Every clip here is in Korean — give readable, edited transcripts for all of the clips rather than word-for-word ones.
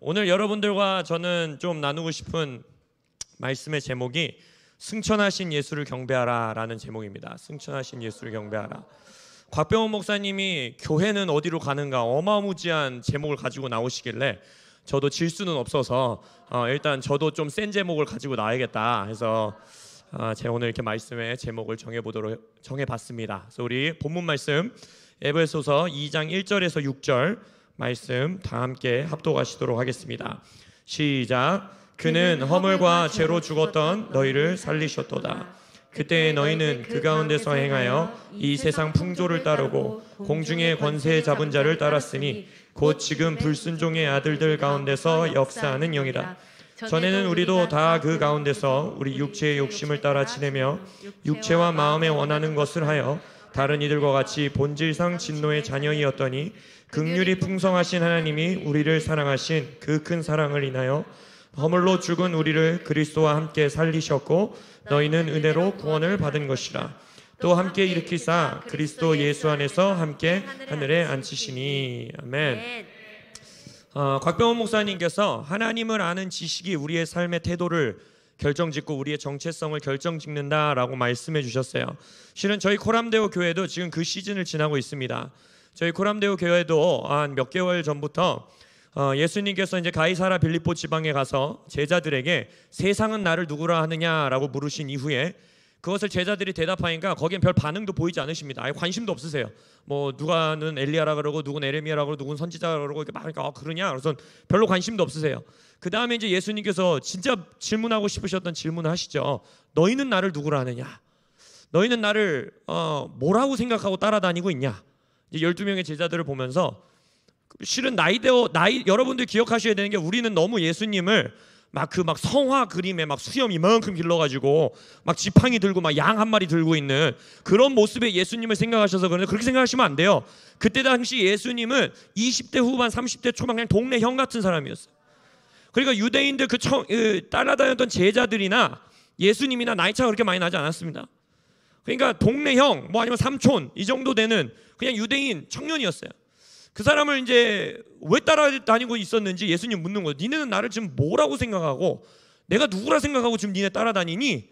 오늘 여러분들과 저는 좀 나누고 싶은 말씀의 제목이 승천하신 예수를 경배하라 라는 제목입니다. 승천하신 예수를 경배하라. 곽병훈 목사님이 교회는 어디로 가는가 어마무지한 제목을 가지고 나오시길래 저도 질 수는 없어서 일단 저도 좀 센 제목을 가지고 나와야겠다 해서 제가 오늘 이렇게 말씀의 제목을 정해봤습니다. 그래서 우리 본문 말씀 에베소서 2장 1절에서 6절 말씀 다 함께 합독하시도록 하겠습니다. 시작. 그는 허물과 죄로 죽었던 너희를 살리셨도다. 그때 너희는 그 가운데서 행하여 이 세상 풍조를 따르고 공중의 권세 잡은 자를 따랐으니 곧 지금 불순종의 아들들 가운데서 역사하는 영이라. 전에는 우리도 다 그 가운데서 우리 육체의 욕심을 따라 지내며 육체와 마음에 원하는 것을 하여 다른 이들과 같이 본질상 진노의 자녀이었더니 긍휼이 풍성하신 하나님이 우리를 사랑하신 그 큰 사랑을 인하여 허물로 죽은 우리를 그리스도와 함께 살리셨고 너희는 은혜로 구원을 받은 것이라. 또 함께 일으키사 그리스도 예수 안에서 함께 하늘에 앉히시니. 아멘. 곽병훈 목사님께서 하나님을 아는 지식이 우리의 삶의 태도를 결정짓고 우리의 정체성을 결정짓는다라고 말씀해 주셨어요. 실은 저희 코람데오 교회도 지금 그 시즌을 지나고 있습니다. 저희 코람데오 교회도 한 몇 개월 전부터 예수님께서 이제 가이사라 빌립보 지방에 가서 제자들에게 세상은 나를 누구라 하느냐라고 물으신 이후에 그것을 제자들이 대답하니까 거기엔 별 반응도 보이지 않으십니다. 아예 관심도 없으세요. 뭐 누가는 엘리야라 그러고 누군 에레미야라 그러고 누군 선지자라 그러고 이렇게 막 그러니까 그러냐? 그래서 별로 관심도 없으세요. 그 다음에 이제 예수님께서 진짜 질문하고 싶으셨던 질문을 하시죠. 너희는 나를 누구라 하느냐? 너희는 나를 뭐라고 생각하고 따라다니고 있냐? 이제 12명의 제자들을 보면서 실은 여러분들 기억하셔야 되는 게 우리는 너무 예수님을 막 성화 그림에 막 수염 이만큼 길러가지고 막 지팡이 들고 막 양 한 마리 들고 있는 그런 모습의 예수님을 생각하셔서 그런데 그렇게 생각하시면 안 돼요. 그때 당시 예수님은 20대 후반 30대 초반 그냥 동네 형 같은 사람이었어요. 그러니까 유대인들 따라다녔던 제자들이나 예수님이나 나이차가 그렇게 많이 나지 않았습니다. 그러니까 동네 형 뭐 아니면 삼촌 이 정도 되는 그냥 유대인 청년이었어요. 그 사람을 이제 왜 따라다니고 있었는지 예수님 묻는 거예요. 니네는 나를 지금 뭐라고 생각하고 내가 누구라 생각하고 지금 니네 따라다니니?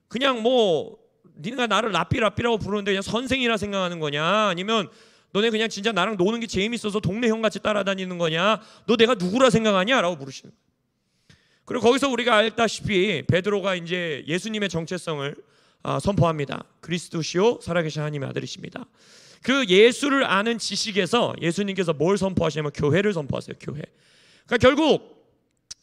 그냥 뭐 니네가 나를 라삐라삐라고 부르는데 그냥 선생이라 생각하는 거냐? 아니면 너네 그냥 진짜 나랑 노는 게 재밌어서 동네 형같이 따라다니는 거냐? 너 내가 누구라 생각하냐? 라고 물으시는 거예요. 그리고 거기서 우리가 알다시피 베드로가 이제 예수님의 정체성을 선포합니다. 그리스도시요 살아계신 하나님의 아들이십니다. 그 예수를 아는 지식에서 예수님께서 뭘 선포하시냐면 교회를 선포하세요. 교회. 그러니까 결국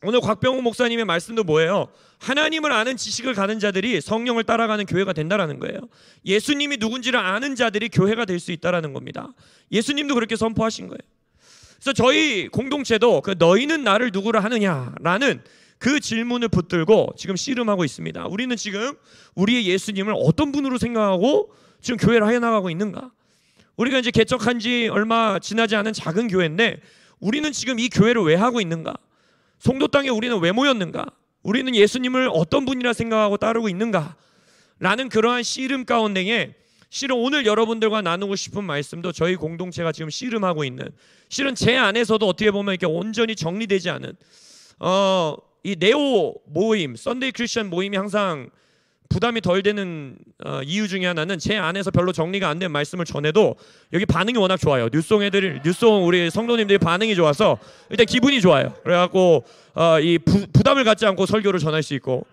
오늘 곽병훈 목사님의 말씀도 뭐예요? 하나님을 아는 지식을 가는 자들이 성령을 따라가는 교회가 된다라는 거예요. 예수님이 누군지를 아는 자들이 교회가 될 수 있다라는 겁니다. 예수님도 그렇게 선포하신 거예요. 그래서 저희 공동체도 그 너희는 나를 누구라 하느냐라는 그 질문을 붙들고 지금 씨름하고 있습니다. 우리는 지금 우리의 예수님을 어떤 분으로 생각하고 지금 교회를 해나가고 있는가? 우리가 이제 개척한 지 얼마 지나지 않은 작은 교회인데 우리는 지금 이 교회를 왜 하고 있는가? 송도 땅에 우리는 왜 모였는가? 우리는 예수님을 어떤 분이라 생각하고 따르고 있는가? 라는 그러한 씨름 가운데에 실은 오늘 여러분들과 나누고 싶은 말씀도 저희 공동체가 지금 씨름하고 있는 실은 제 안에서도 어떻게 보면 이렇게 온전히 정리되지 않은 이 네오 모임, 썬데이 크리스천 모임이 항상 부담이 덜 되는 이유 중에 하나는 제 안에서 별로 정리가 안 된 말씀을 전해도 여기 반응이 워낙 좋아요. 뉴송 우리 성도님들이 반응이 좋아서 일단 기분이 좋아요. 그래갖고 이 부담을 갖지 않고 설교를 전할 수 있고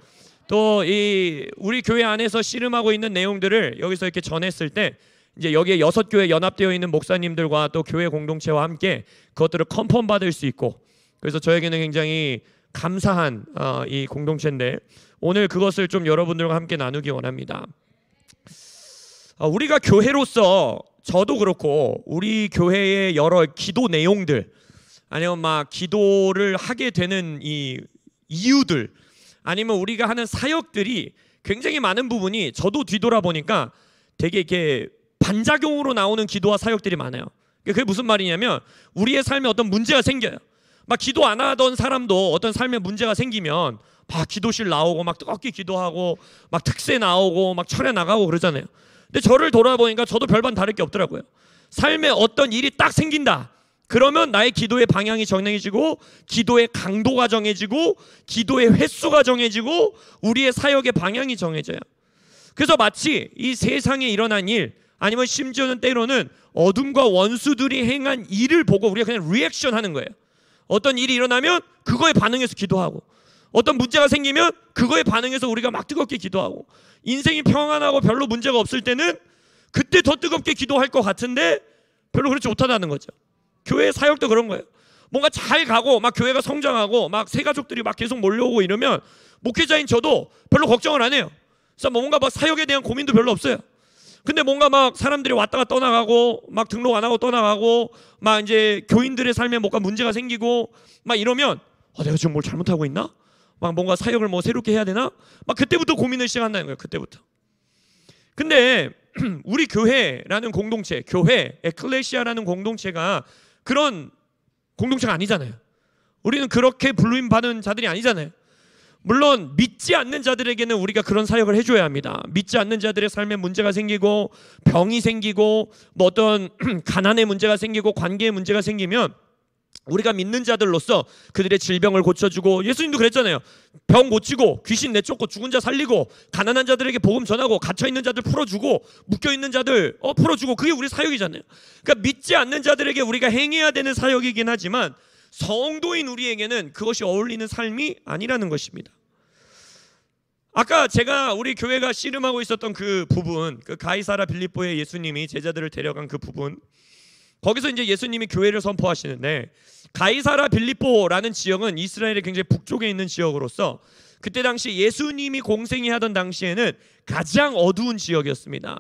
또 이 우리 교회 안에서 씨름하고 있는 내용들을 여기서 이렇게 전했을 때 이제 여기에 6교회 연합되어 있는 목사님들과 또 교회 공동체와 함께 그것들을 컨펌 받을 수 있고 그래서 저에게는 굉장히 감사한 이 공동체인데 오늘 그것을 좀 여러분들과 함께 나누기 원합니다. 우리가 교회로서 저도 그렇고 우리 교회의 여러 기도 내용들 아니면 막 기도를 하게 되는 이 이유들 아니면 우리가 하는 사역들이 굉장히 많은 부분이 저도 뒤돌아보니까 되게 이렇게 반작용으로 나오는 기도와 사역들이 많아요. 그게 무슨 말이냐면 우리의 삶에 어떤 문제가 생겨요. 막 기도 안 하던 사람도 어떤 삶에 문제가 생기면 막 기도실 나오고 막 뜨겁게 기도하고 막 특세 나오고 막 철회 나가고 그러잖아요. 근데 저를 돌아보니까 저도 별반 다를 게 없더라고요. 삶에 어떤 일이 딱 생긴다. 그러면 나의 기도의 방향이 정해지고, 기도의 강도가 정해지고, 기도의 횟수가 정해지고, 우리의 사역의 방향이 정해져요. 그래서 마치 이 세상에 일어난 일, 아니면 심지어는 때로는 어둠과 원수들이 행한 일을 보고 우리가 그냥 리액션 하는 거예요. 어떤 일이 일어나면 그거에 반응해서 기도하고, 어떤 문제가 생기면 그거에 반응해서 우리가 막 뜨겁게 기도하고, 인생이 평안하고 별로 문제가 없을 때는 그때 더 뜨겁게 기도할 것 같은데 별로 그렇지 못하다는 거죠. 교회 사역도 그런 거예요. 뭔가 잘 가고 막 교회가 성장하고 막 새 가족들이 막 계속 몰려오고 이러면 목회자인 저도 별로 걱정을 안 해요. 그래서 뭔가 막 사역에 대한 고민도 별로 없어요. 근데 뭔가 막 사람들이 왔다가 떠나가고 막 등록 안 하고 떠나가고 막 이제 교인들의 삶에 뭔가 문제가 생기고 막 이러면 내가 지금 뭘 잘못하고 있나? 막 뭔가 사역을 뭐 새롭게 해야 되나? 막 그때부터 고민을 시작한다는 거예요. 그때부터. 근데 우리 교회라는 공동체, 교회, 에클레시아라는 공동체가 그런 공동체가 아니잖아요. 우리는 그렇게 불림 받은 자들이 아니잖아요. 물론 믿지 않는 자들에게는 우리가 그런 사역을 해줘야 합니다. 믿지 않는 자들의 삶에 문제가 생기고 병이 생기고 뭐 어떤 가난의 문제가 생기고 관계의 문제가 생기면 우리가 믿는 자들로서 그들의 질병을 고쳐주고, 예수님도 그랬잖아요. 병 고치고 귀신 내쫓고 죽은 자 살리고 가난한 자들에게 복음 전하고 갇혀있는 자들 풀어주고 묶여있는 자들 풀어주고, 그게 우리 사역이잖아요. 그러니까 믿지 않는 자들에게 우리가 행해야 되는 사역이긴 하지만 성도인 우리에게는 그것이 어울리는 삶이 아니라는 것입니다. 아까 제가 우리 교회가 씨름하고 있었던 그 부분, 그 가이사라 빌립보에 예수님이 제자들을 데려간 그 부분, 거기서 이제 예수님이 교회를 선포하시는데, 가이사라 빌립보라는 지역은 이스라엘의 굉장히 북쪽에 있는 지역으로서 그때 당시 예수님이 공생이 하던 당시에는 가장 어두운 지역이었습니다.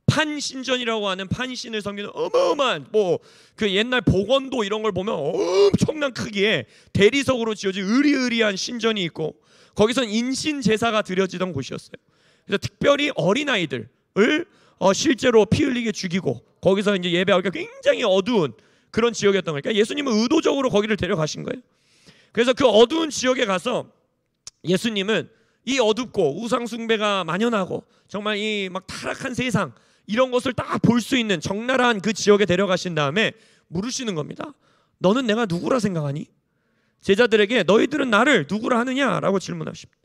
판신전이라고 하는 판신을 섬기는 어마어마한 뭐 그 옛날 복원도 이런 걸 보면 엄청난 크기의 대리석으로 지어진 으리으리한 신전이 있고, 거기선 인신 제사가 드려지던 곳이었어요. 그래서 특별히 어린아이들을 실제로 피 흘리게 죽이고 거기서 이제 예배하기가 굉장히 어두운 그런 지역이었던 거니까 예수님은 의도적으로 거기를 데려가신 거예요. 그래서 그 어두운 지역에 가서 예수님은 이 어둡고 우상숭배가 만연하고 정말 이 막 타락한 세상, 이런 것을 딱 볼 수 있는 적나라한 그 지역에 데려가신 다음에 물으시는 겁니다. 너는 내가 누구라 생각하니? 제자들에게 너희들은 나를 누구라 하느냐라고 질문하십니다.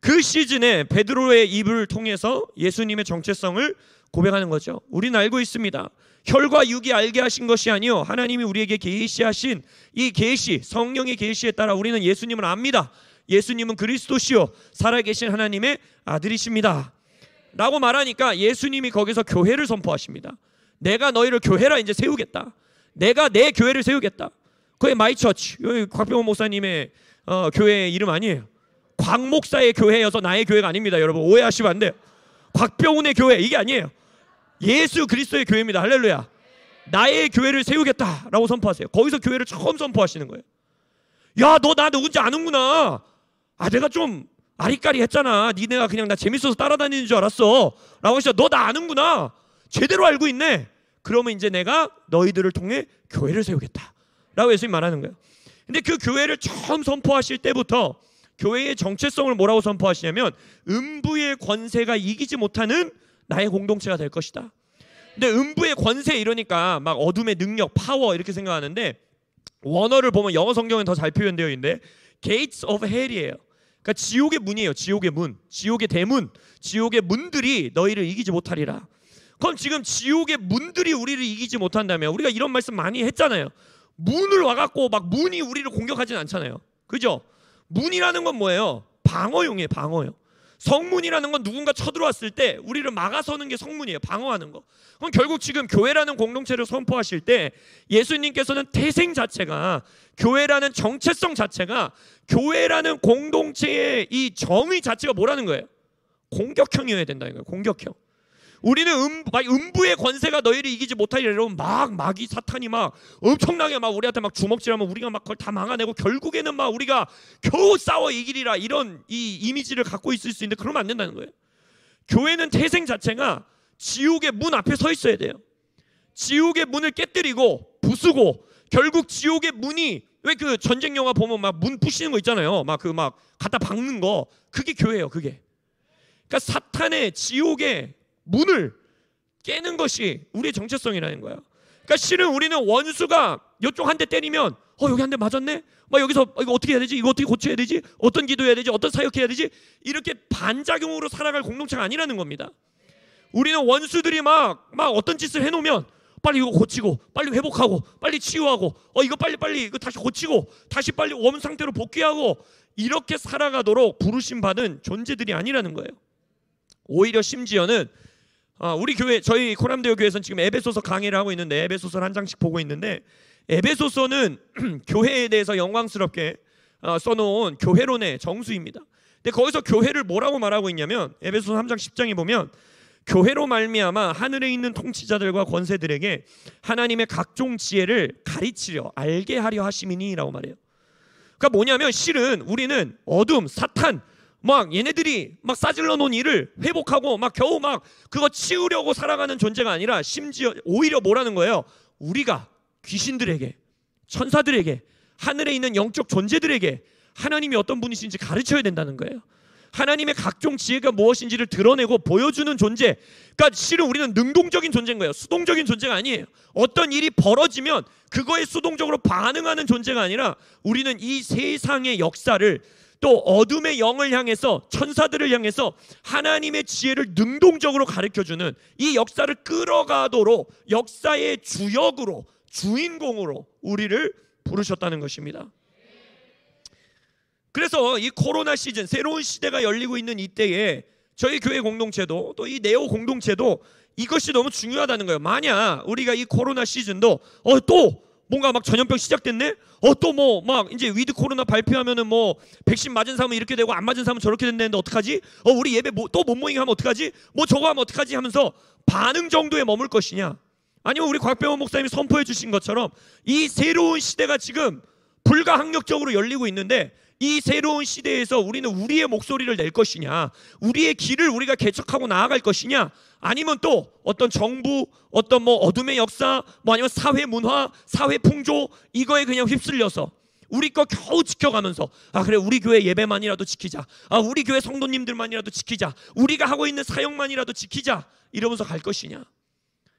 그 시즌에 베드로의 입을 통해서 예수님의 정체성을 고백하는 거죠. 우리는 알고 있습니다. 혈과 육이 알게 하신 것이 아니요 하나님이 우리에게 계시하신 이 계시, 성령의 계시에 따라 우리는 예수님을 압니다. 예수님은 그리스도시요 살아계신 하나님의 아들이십니다 라고 말하니까 예수님이 거기서 교회를 선포하십니다. 내가 너희를 교회라 이제 세우겠다. 내가 내 교회를 세우겠다. 그게 마이처치, 곽병원 목사님의 교회 이름 아니에요. 곽 목사의 교회여서 나의 교회가 아닙니다. 여러분 오해하시면 안 돼요. 곽병훈의 교회 이게 아니에요. 예수 그리스도의 교회입니다. 할렐루야. 나의 교회를 세우겠다라고 선포하세요. 거기서 교회를 처음 선포하시는 거예요. 야, 너 나 누군지 아는구나. 내가 좀 아리까리 했잖아. 니네가 그냥 나 재밌어서 따라다니는 줄 알았어 라고 하시죠. 너 나 아는구나. 제대로 알고 있네. 그러면 이제 내가 너희들을 통해 교회를 세우겠다 라고 예수님 말하는 거예요. 근데 그 교회를 처음 선포하실 때부터 교회의 정체성을 뭐라고 선포하시냐면 음부의 권세가 이기지 못하는 나의 공동체가 될 것이다. 근데 음부의 권세 이러니까 막 어둠의 능력, 파워 이렇게 생각하는데, 원어를 보면 영어 성경은 더 잘 표현되어 있는데 Gates of Hell이에요. 그러니까 지옥의 문이에요. 지옥의 문, 지옥의 대문, 지옥의 문들이 너희를 이기지 못하리라. 그럼 지금 지옥의 문들이 우리를 이기지 못한다면, 우리가 이런 말씀 많이 했잖아요. 문을 와갖고 막 문이 우리를 공격하진 않잖아요. 그죠? 문이라는 건 뭐예요? 방어용이에요. 방어용. 성문이라는 건 누군가 쳐들어왔을 때 우리를 막아서는 게 성문이에요. 방어하는 거. 그럼 결국 지금 교회라는 공동체를 선포하실 때 예수님께서는 태생 자체가, 교회라는 정체성 자체가, 교회라는 공동체의 이 정의 자체가 뭐라는 거예요? 공격형이어야 된다는 거예요. 공격형. 우리는 음부의 권세가 너희를 이기지 못하리라 이러면 막 마귀 사탄이 막 엄청나게 막 우리한테 막 주먹질하면 우리가 막 그걸 다 막아내고 결국에는 막 우리가 겨우 싸워 이기리라, 이런 이 이미지를 갖고 있을 수 있는데 그러면 안 된다는 거예요. 교회는 태생 자체가 지옥의 문 앞에 서 있어야 돼요. 지옥의 문을 깨뜨리고 부수고, 결국 지옥의 문이, 왜 그 전쟁 영화 보면 막 문 부시는 거 있잖아요. 막 그 막 갖다 박는 거, 그게 교회예요. 그게. 그러니까 사탄의 지옥의 문을 깨는 것이 우리의 정체성이라는 거야. 그러니까 실은 우리는 원수가 이쪽 한 대 때리면 여기 한 대 맞았네? 막 여기서 이거 어떻게 해야 되지? 이거 어떻게 고쳐야 되지? 어떤 기도해야 되지? 어떤 사역해야 되지? 이렇게 반작용으로 살아갈 공동체가 아니라는 겁니다. 우리는 원수들이 막 어떤 짓을 해놓으면 빨리 이거 고치고 빨리 회복하고 빨리 치유하고 이거 빨리 이거 다시 고치고 다시 빨리 원 상태로 복귀하고 이렇게 살아가도록 부르심 받은 존재들이 아니라는 거예요. 오히려 심지어는 우리 교회, 저희 코람데오 교회에서는 지금 에베소서 강의를 하고 있는데 에베소서를 한 장씩 보고 있는데, 에베소서는 교회에 대해서 영광스럽게 써놓은 교회론의 정수입니다. 근데 거기서 교회를 뭐라고 말하고 있냐면 에베소서 3장 10장에 보면 교회로 말미암아 하늘에 있는 통치자들과 권세들에게 하나님의 각종 지혜를 가르치려 알게 하려 하심이니라고 말해요. 그러니까 뭐냐면 실은 우리는 어둠, 사탄 막 얘네들이 막 싸질러 놓은 일을 회복하고 막 겨우 막 그거 치우려고 살아가는 존재가 아니라 심지어 오히려 뭐라는 거예요? 우리가 귀신들에게, 천사들에게, 하늘에 있는 영적 존재들에게 하나님이 어떤 분이신지 가르쳐야 된다는 거예요. 하나님의 각종 지혜가 무엇인지를 드러내고 보여주는 존재. 그러니까 실은 우리는 능동적인 존재인 거예요. 수동적인 존재가 아니에요. 어떤 일이 벌어지면 그거에 수동적으로 반응하는 존재가 아니라 우리는 이 세상의 역사를 또 어둠의 영을 향해서, 천사들을 향해서 하나님의 지혜를 능동적으로 가르쳐주는 이 역사를 끌어가도록 역사의 주역으로, 주인공으로 우리를 부르셨다는 것입니다. 그래서 이 코로나 시즌, 새로운 시대가 열리고 있는 이때에 저희 교회 공동체도 또 이 네오 공동체도 이것이 너무 중요하다는 거예요. 만약 우리가 이 코로나 시즌도 또 뭔가 막 전염병 시작됐네? 또 뭐 막 이제 위드 코로나 발표하면은 뭐 백신 맞은 사람은 이렇게 되고 안 맞은 사람은 저렇게 된다는데 어떡하지? 우리 예배 또 못 모이게 하면 어떡하지? 뭐 저거 하면 어떡하지? 하면서 반응 정도에 머물 것이냐? 아니면 우리 곽병원 목사님이 선포해 주신 것처럼 이 새로운 시대가 지금 불가항력적으로 열리고 있는데 이 새로운 시대에서 우리는 우리의 목소리를 낼 것이냐, 우리의 길을 우리가 개척하고 나아갈 것이냐, 아니면 또 어떤 정부, 어떤 뭐 어둠의 역사, 뭐 아니면 사회 문화, 사회 풍조 이거에 그냥 휩쓸려서 우리 거 겨우 지켜가면서 그래 우리 교회 예배만이라도 지키자, 우리 교회 성도님들만이라도 지키자, 우리가 하고 있는 사역만이라도 지키자 이러면서 갈 것이냐.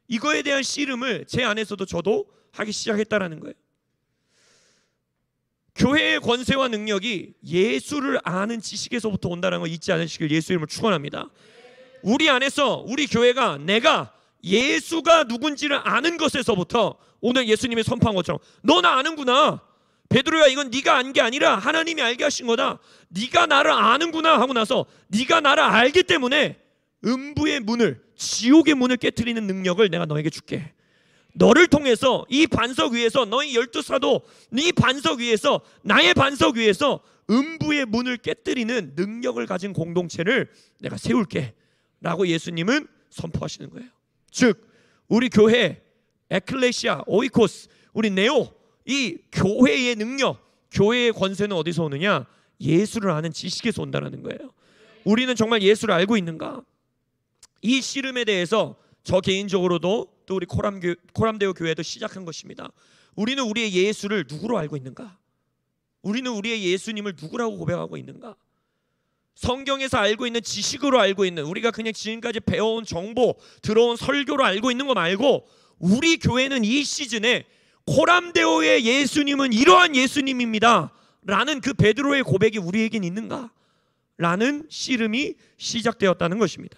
이거에 대한 씨름을 제 안에서도 저도 하기 시작했다라는 거예요. 교회의 권세와 능력이 예수를 아는 지식에서부터 온다는 거 잊지 않으시길 예수 이름으로 축원합니다. 우리 안에서 우리 교회가 내가 예수가 누군지를 아는 것에서부터 오늘 예수님이 선포한 것처럼 너 나 아는구나. 베드로야 이건 네가 안 게 아니라 하나님이 알게 하신 거다. 네가 나를 아는구나 하고 나서 네가 나를 알기 때문에 음부의 문을, 지옥의 문을 깨트리는 능력을 내가 너에게 줄게. 너를 통해서 이 반석 위에서 너희 12사도 네 반석 위에서 나의 반석 위에서 음부의 문을 깨뜨리는 능력을 가진 공동체를 내가 세울게 라고 예수님은 선포하시는 거예요. 즉 우리 교회 에클레시아, 오이코스, 우리 네오 이 교회의 능력, 교회의 권세는 어디서 오느냐? 예수를 아는 지식에서 온다는 거예요. 우리는 정말 예수를 알고 있는가? 이 씨름에 대해서 저 개인적으로도 또 우리 코람데오 교회도 시작한 것입니다. 우리는 우리의 예수를 누구로 알고 있는가? 우리는 우리의 예수님을 누구라고 고백하고 있는가? 성경에서 알고 있는 지식으로 알고 있는, 우리가 그냥 지금까지 배워온 정보, 들어온 설교로 알고 있는 거 말고 우리 교회는 이 시즌에 코람데오의 예수님은 이러한 예수님입니다 라는 그 베드로의 고백이 우리에겐 있는가? 라는 씨름이 시작되었다는 것입니다.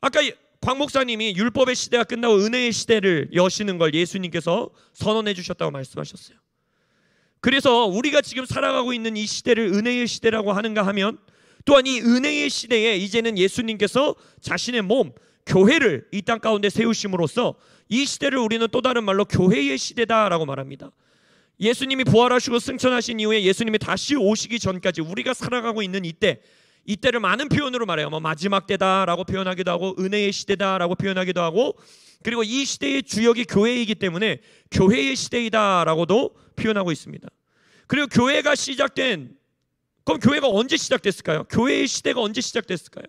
아까 곽 목사님이 율법의 시대가 끝나고 은혜의 시대를 여시는 걸 예수님께서 선언해 주셨다고 말씀하셨어요. 그래서 우리가 지금 살아가고 있는 이 시대를 은혜의 시대라고 하는가 하면 또한 이 은혜의 시대에 이제는 예수님께서 자신의 몸, 교회를 이 땅 가운데 세우심으로써 이 시대를 우리는 또 다른 말로 교회의 시대다라고 말합니다. 예수님이 부활하시고 승천하신 이후에 예수님이 다시 오시기 전까지 우리가 살아가고 있는 이때를 많은 표현으로 말해요. 뭐 마지막 때다라고 표현하기도 하고 은혜의 시대다라고 표현하기도 하고, 그리고 이 시대의 주역이 교회이기 때문에 교회의 시대이다라고도 표현하고 있습니다. 그리고 교회가 시작된, 그럼 교회가 언제 시작됐을까요? 교회의 시대가 언제 시작됐을까요?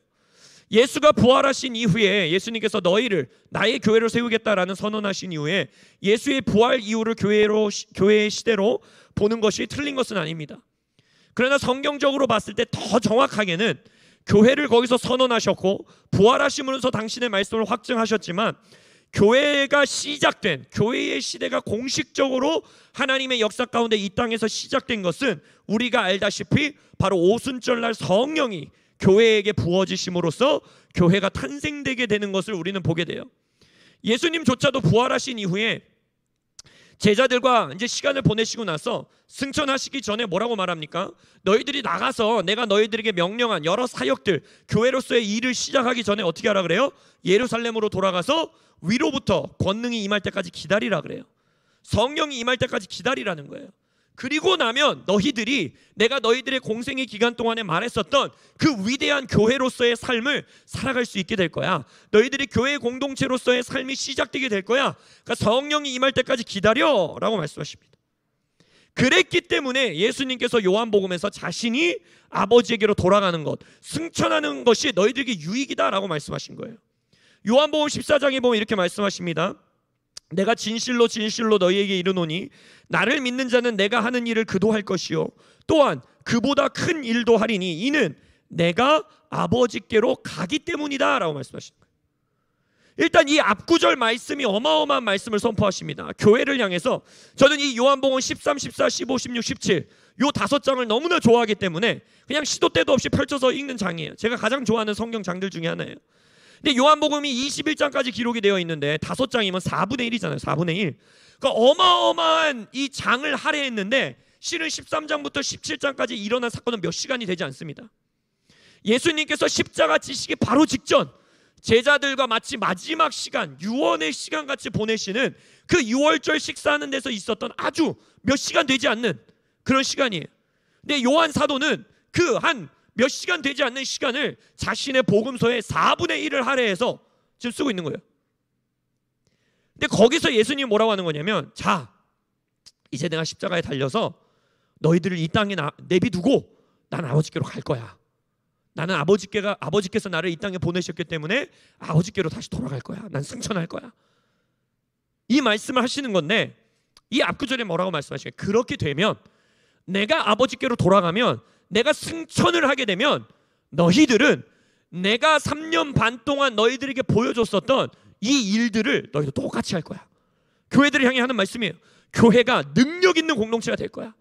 예수가 부활하신 이후에 예수님께서 너희를 나의 교회로 세우겠다라는 선언하신 이후에 예수의 부활 이후를 교회의 시대로 보는 것이 틀린 것은 아닙니다. 그러나 성경적으로 봤을 때 더 정확하게는 교회를 거기서 선언하셨고 부활하심으로써 당신의 말씀을 확증하셨지만 교회가 시작된, 교회의 시대가 공식적으로 하나님의 역사 가운데 이 땅에서 시작된 것은 우리가 알다시피 바로 오순절날 성령이 교회에게 부어지심으로써 교회가 탄생되게 되는 것을 우리는 보게 돼요. 예수님조차도 부활하신 이후에 제자들과 이제 시간을 보내시고 나서 승천하시기 전에 뭐라고 말합니까? 너희들이 나가서 내가 너희들에게 명령한 여러 사역들, 교회로서의 일을 시작하기 전에 어떻게 하라 그래요? 예루살렘으로 돌아가서 위로부터 권능이 임할 때까지 기다리라 그래요. 성령이 임할 때까지 기다리라는 거예요. 그리고 나면 너희들이 내가 너희들의 공생의 기간 동안에 말했었던 그 위대한 교회로서의 삶을 살아갈 수 있게 될 거야. 너희들이 교회 공동체로서의 삶이 시작되게 될 거야. 그러니까 성령이 임할 때까지 기다려라고 말씀하십니다. 그랬기 때문에 예수님께서 요한복음에서 자신이 아버지에게로 돌아가는 것, 승천하는 것이 너희들에게 유익이다라고 말씀하신 거예요. 요한복음 14장에 보면 이렇게 말씀하십니다. 내가 진실로 진실로 너희에게 이르노니 나를 믿는 자는 내가 하는 일을 그도 할 것이요 또한 그보다 큰 일도 하리니 이는 내가 아버지께로 가기 때문이다 라고 말씀하시는 거예요. 일단 이 앞구절 말씀이 어마어마한 말씀을 선포하십니다. 교회를 향해서. 저는 이 요한복음 13, 14, 15, 16, 17 요 5장을 너무나 좋아하기 때문에 그냥 시도 때도 없이 펼쳐서 읽는 장이에요. 제가 가장 좋아하는 성경 장들 중에 하나예요. 근데 요한복음이 21장까지 기록이 되어 있는데 5장이면 4분의 1이잖아요. 4분의 1. 그러니까 어마어마한 이 장을 할애했는데 실은 13장부터 17장까지 일어난 사건은 몇 시간이 되지 않습니다. 예수님께서 십자가 지시기 바로 직전 제자들과 마치 마지막 시간, 유언의 시간같이 보내시는 그 유월절 식사하는 데서 있었던 아주 몇 시간 되지 않는 그런 시간이에요. 근데 요한 사도는 그 한 몇 시간 되지 않는 시간을 자신의 복음서에 4분의 1을 할애해서 지금 쓰고 있는 거예요. 근데 거기서 예수님이 뭐라고 하는 거냐면, 자, 이제 내가 십자가에 달려서 너희들을 이 땅에 내비두고 난 아버지께로 갈 거야. 나는 아버지께서 나를 이 땅에 보내셨기 때문에 아버지께로 다시 돌아갈 거야. 난 승천할 거야. 이 말씀을 하시는 건데, 이 앞구절에 뭐라고 말씀하시냐면, 그렇게 되면 내가 아버지께로 돌아가면, 내가 승천을 하게 되면 너희들은 내가 3년 반 동안 너희들에게 보여줬었던 이 일들을 너희도 똑같이 할 거야. 교회들을 향해 하는 말씀이에요. 교회가 능력 있는 공동체가 될 거야.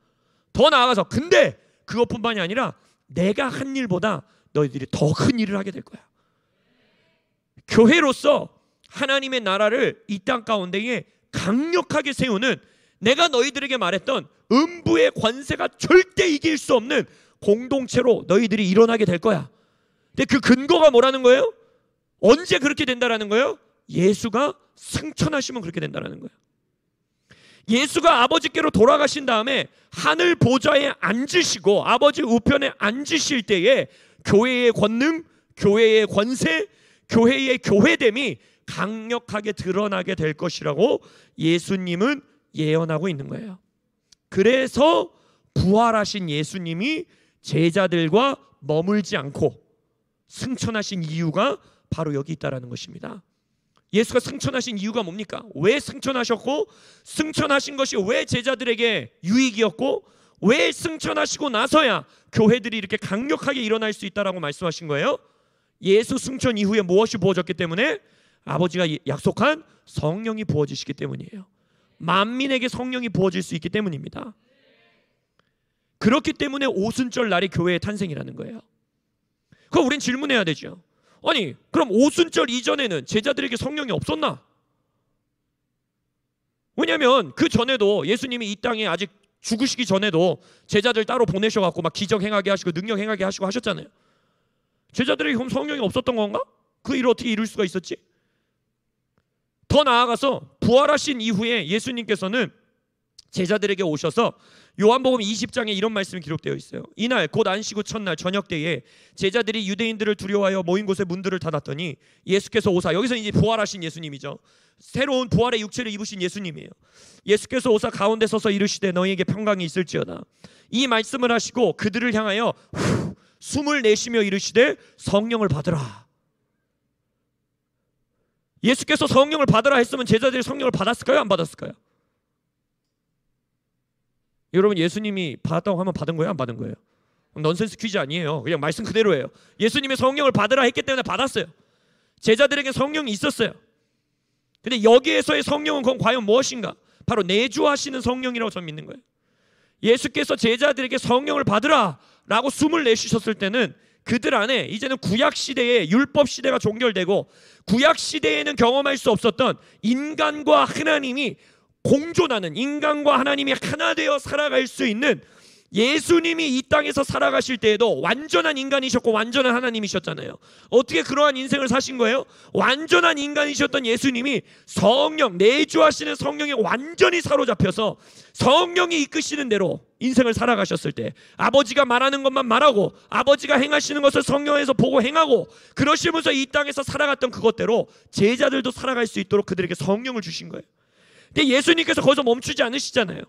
더 나아가서 근데 그것뿐만이 아니라 내가 한 일보다 너희들이 더 큰 일을 하게 될 거야. 교회로서 하나님의 나라를 이 땅 가운데에 강력하게 세우는, 내가 너희들에게 말했던 음부의 관세가 절대 이길 수 없는 공동체로 너희들이 일어나게 될 거야. 근데 그 근거가 뭐라는 거예요? 언제 그렇게 된다라는 거예요? 예수가 승천하시면 그렇게 된다라는 거예요. 예수가 아버지께로 돌아가신 다음에 하늘 보좌에 앉으시고 아버지 우편에 앉으실 때에 교회의 권능, 교회의 권세, 교회의 교회됨이 강력하게 드러나게 될 것이라고 예수님은 예언하고 있는 거예요. 그래서 부활하신 예수님이 제자들과 머물지 않고 승천하신 이유가 바로 여기 있다라는 것입니다. 예수가 승천하신 이유가 뭡니까? 왜 승천하셨고, 승천하신 것이 왜 제자들에게 유익이었고, 왜 승천하시고 나서야 교회들이 이렇게 강력하게 일어날 수 있다라고 말씀하신 거예요? 예수 승천 이후에 무엇이 부어졌기 때문에? 아버지가 약속한 성령이 부어지시기 때문이에요. 만민에게 성령이 부어질 수 있기 때문입니다. 그렇기 때문에 오순절 날이 교회의 탄생이라는 거예요. 그럼 우린 질문해야 되죠. 아니, 그럼 오순절 이전에는 제자들에게 성령이 없었나? 왜냐하면 그 전에도 예수님이 이 땅에 아직 죽으시기 전에도 제자들 따로 보내셔갖고 막 기적 행하게 하시고 능력 행하게 하시고 하셨잖아요. 제자들에게 그럼 성령이 없었던 건가? 그 일을 어떻게 이룰 수가 있었지? 더 나아가서 부활하신 이후에 예수님께서는 제자들에게 오셔서 요한복음 20장에 이런 말씀이 기록되어 있어요. 이날 곧 안식 후 첫날 저녁 때에 제자들이 유대인들을 두려워하여 모인 곳의 문들을 닫았더니 예수께서 오사, 여기서 이제 부활하신 예수님이죠. 새로운 부활의 육체를 입으신 예수님이에요. 예수께서 오사 가운데 서서 이르시되 너희에게 평강이 있을지어다. 이 말씀을 하시고 그들을 향하여 숨을 내쉬며 이르시되 성령을 받으라. 예수께서 성령을 받으라 했으면 제자들이 성령을 받았을까요? 안 받았을까요? 여러분, 예수님이 받았다고 하면 받은 거예요? 안 받은 거예요? 넌센스 퀴즈 아니에요. 그냥 말씀 그대로예요. 예수님이 성령을 받으라 했기 때문에 받았어요. 제자들에게 성령이 있었어요. 근데 여기에서의 성령은 그건 과연 무엇인가? 바로 내주하시는 성령이라고 저는 믿는 거예요. 예수께서 제자들에게 성령을 받으라 라고 숨을 내쉬셨을 때는 그들 안에 이제는 구약시대의 율법시대가 종결되고, 구약시대에는 경험할 수 없었던 인간과 하나님이 공존하는, 인간과 하나님이 하나 되어 살아갈 수 있는, 예수님이 이 땅에서 살아가실 때에도 완전한 인간이셨고 완전한 하나님이셨잖아요. 어떻게 그러한 인생을 사신 거예요? 완전한 인간이셨던 예수님이 성령, 내주하시는 성령에 완전히 사로잡혀서 성령이 이끄시는 대로 인생을 살아가셨을 때, 아버지가 말하는 것만 말하고 아버지가 행하시는 것을 성령에서 보고 행하고, 그러시면서 이 땅에서 살아갔던 그것대로 제자들도 살아갈 수 있도록 그들에게 성령을 주신 거예요. 근데 예수님께서 거기서 멈추지 않으시잖아요.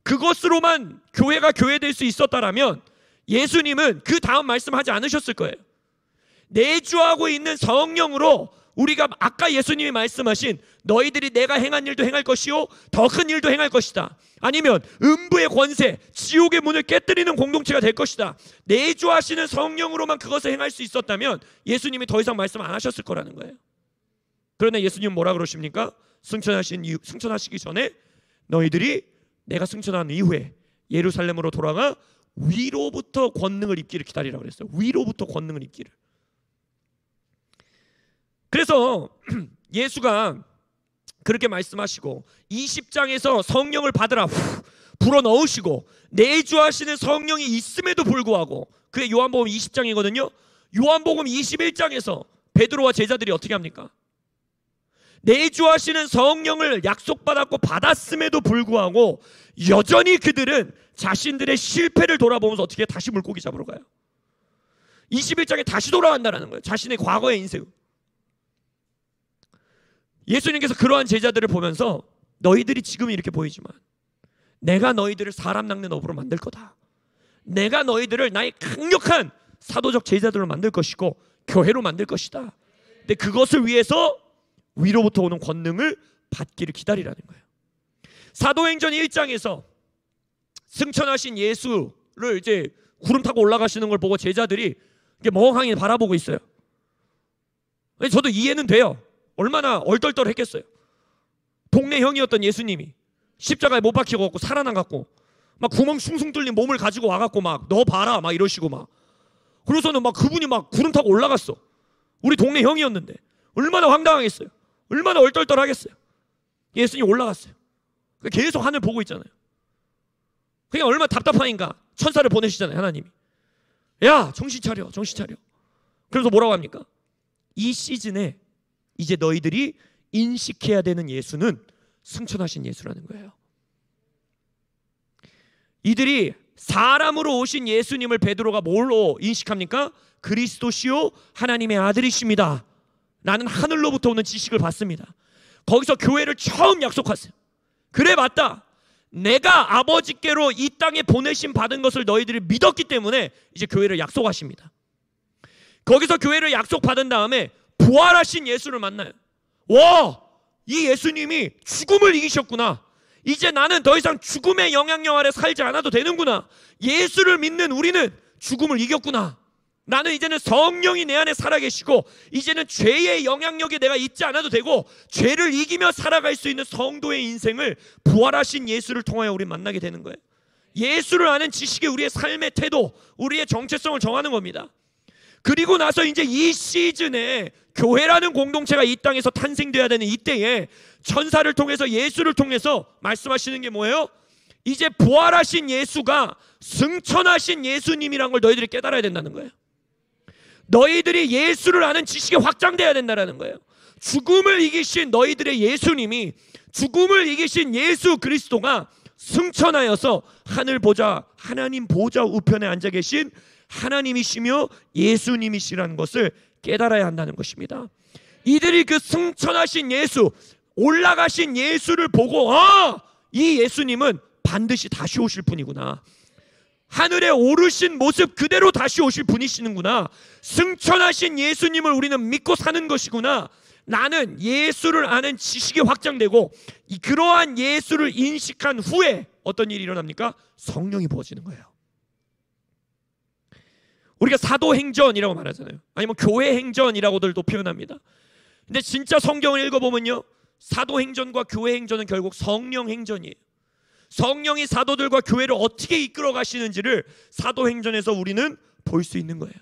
그것으로만 교회가 교회될 수 있었다라면 예수님은 그 다음 말씀하지 않으셨을 거예요. 내주하고 있는 성령으로 우리가 아까 예수님이 말씀하신 너희들이 내가 행한 일도 행할 것이요 더 큰 일도 행할 것이다, 아니면 음부의 권세, 지옥의 문을 깨뜨리는 공동체가 될 것이다, 내주하시는 성령으로만 그것을 행할 수 있었다면 예수님이 더 이상 말씀 안 하셨을 거라는 거예요. 그러나 예수님은 뭐라 그러십니까? 승천하시기 전에 너희들이 내가 승천한 이후에 예루살렘으로 돌아가 위로부터 권능을 입기를 기다리라고 그랬어요. 위로부터 권능을 입기를. 그래서 예수가 그렇게 말씀하시고 20장에서 성령을 받으라 불어넣으시고 내주하시는 성령이 있음에도 불구하고, 그게 요한복음 20장이거든요. 요한복음 21장에서 베드로와 제자들이 어떻게 합니까? 내주하시는 성령을 약속받았고 받았음에도 불구하고 여전히 그들은 자신들의 실패를 돌아보면서 어떻게 다시 물고기 잡으러 가요. 21장에 다시 돌아간다는 거예요. 자신의 과거의 인생. 예수님께서 그러한 제자들을 보면서 너희들이 지금 이렇게 보이지만 내가 너희들을 사람 낚는 업으로 만들 거다, 내가 너희들을 나의 강력한 사도적 제자들로 만들 것이고 교회로 만들 것이다. 근데 그것을 위해서 위로부터 오는 권능을 받기를 기다리라는 거예요. 사도행전 1장에서 승천하신 예수를 이제 구름 타고 올라가시는 걸 보고 제자들이 멍하니 바라보고 있어요. 저도 이해는 돼요. 얼마나 얼떨떨했겠어요. 동네 형이었던 예수님이 십자가에 못 박히고 살아나갖고 막 구멍 숭숭 뚫린 몸을 가지고 와갖고 막 너 봐라 막 이러시고 막, 그래서는 막 그분이 막 구름 타고 올라갔어. 우리 동네 형이었는데 얼마나 황당하겠어요. 얼마나 얼떨떨하겠어요. 예수님이 올라갔어요. 계속 하늘 보고 있잖아요. 그냥 얼마나 답답하니까 천사를 보내시잖아요. 하나님이 야 정신 차려, 정신 차려. 그래서 뭐라고 합니까? 이 시즌에 이제 너희들이 인식해야 되는 예수는 승천하신 예수라는 거예요. 이들이 사람으로 오신 예수님을 베드로가 뭘로 인식합니까? 그리스도시요 하나님의 아들이십니다 라는 하늘로부터 오는 지식을 받습니다. 거기서 교회를 처음 약속하세요. 그래 맞다, 내가 아버지께로 이 땅에 보내심 받은 것을 너희들이 믿었기 때문에 이제 교회를 약속하십니다. 거기서 교회를 약속받은 다음에 부활하신 예수를 만나요. 와, 이 예수님이 죽음을 이기셨구나. 이제 나는 더 이상 죽음의 영향력 아래 살지 않아도 되는구나. 예수를 믿는 우리는 죽음을 이겼구나. 나는 이제는 성령이 내 안에 살아계시고 이제는 죄의 영향력에 내가 있지 않아도 되고 죄를 이기며 살아갈 수 있는 성도의 인생을 부활하신 예수를 통하여 우리 만나게 되는 거예요. 예수를 아는 지식이 우리의 삶의 태도, 우리의 정체성을 정하는 겁니다. 그리고 나서 이제 이 시즌에 교회라는 공동체가 이 땅에서 탄생되어야 되는 이때에 천사를 통해서 예수를 통해서 말씀하시는 게 뭐예요? 이제 부활하신 예수가 승천하신 예수님이란 걸 너희들이 깨달아야 된다는 거예요. 너희들이 예수를 아는 지식이 확장되어야 된다는 거예요. 죽음을 이기신 너희들의 예수님이, 죽음을 이기신 예수 그리스도가 승천하여서 하늘 보좌, 하나님 보좌 우편에 앉아 계신 하나님이시며 예수님이시라는 것을 깨달아야 한다는 것입니다. 이들이 그 승천하신 예수, 올라가신 예수를 보고 이 예수님은 반드시 다시 오실 분이구나. 하늘에 오르신 모습 그대로 다시 오실 분이시는구나. 승천하신 예수님을 우리는 믿고 사는 것이구나. 나는 예수를 아는 지식이 확장되고 그러한 예수를 인식한 후에 어떤 일이 일어납니까? 성령이 부어지는 거예요. 우리가 사도행전이라고 말하잖아요. 아니면 교회행전이라고들도 표현합니다. 근데 진짜 성경을 읽어보면요, 사도행전과 교회행전은 결국 성령행전이에요. 성령이 사도들과 교회를 어떻게 이끌어 가시는지를 사도행전에서 우리는 볼 수 있는 거예요.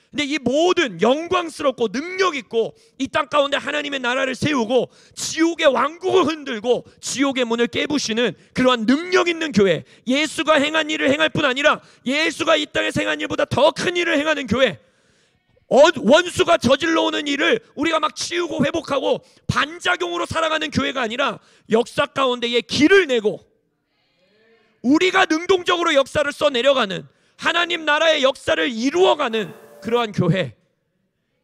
근데 이 모든 영광스럽고 능력 있고 이 땅 가운데 하나님의 나라를 세우고 지옥의 왕국을 흔들고 지옥의 문을 깨부시는 그러한 능력 있는 교회, 예수가 행한 일을 행할 뿐 아니라 예수가 이 땅에서 행한 일보다 더 큰 일을 행하는 교회, 원수가 저질러 오는 일을 우리가 막 치우고 회복하고 반작용으로 살아가는 교회가 아니라 역사 가운데에 길을 내고 우리가 능동적으로 역사를 써내려가는, 하나님 나라의 역사를 이루어가는 그러한 교회,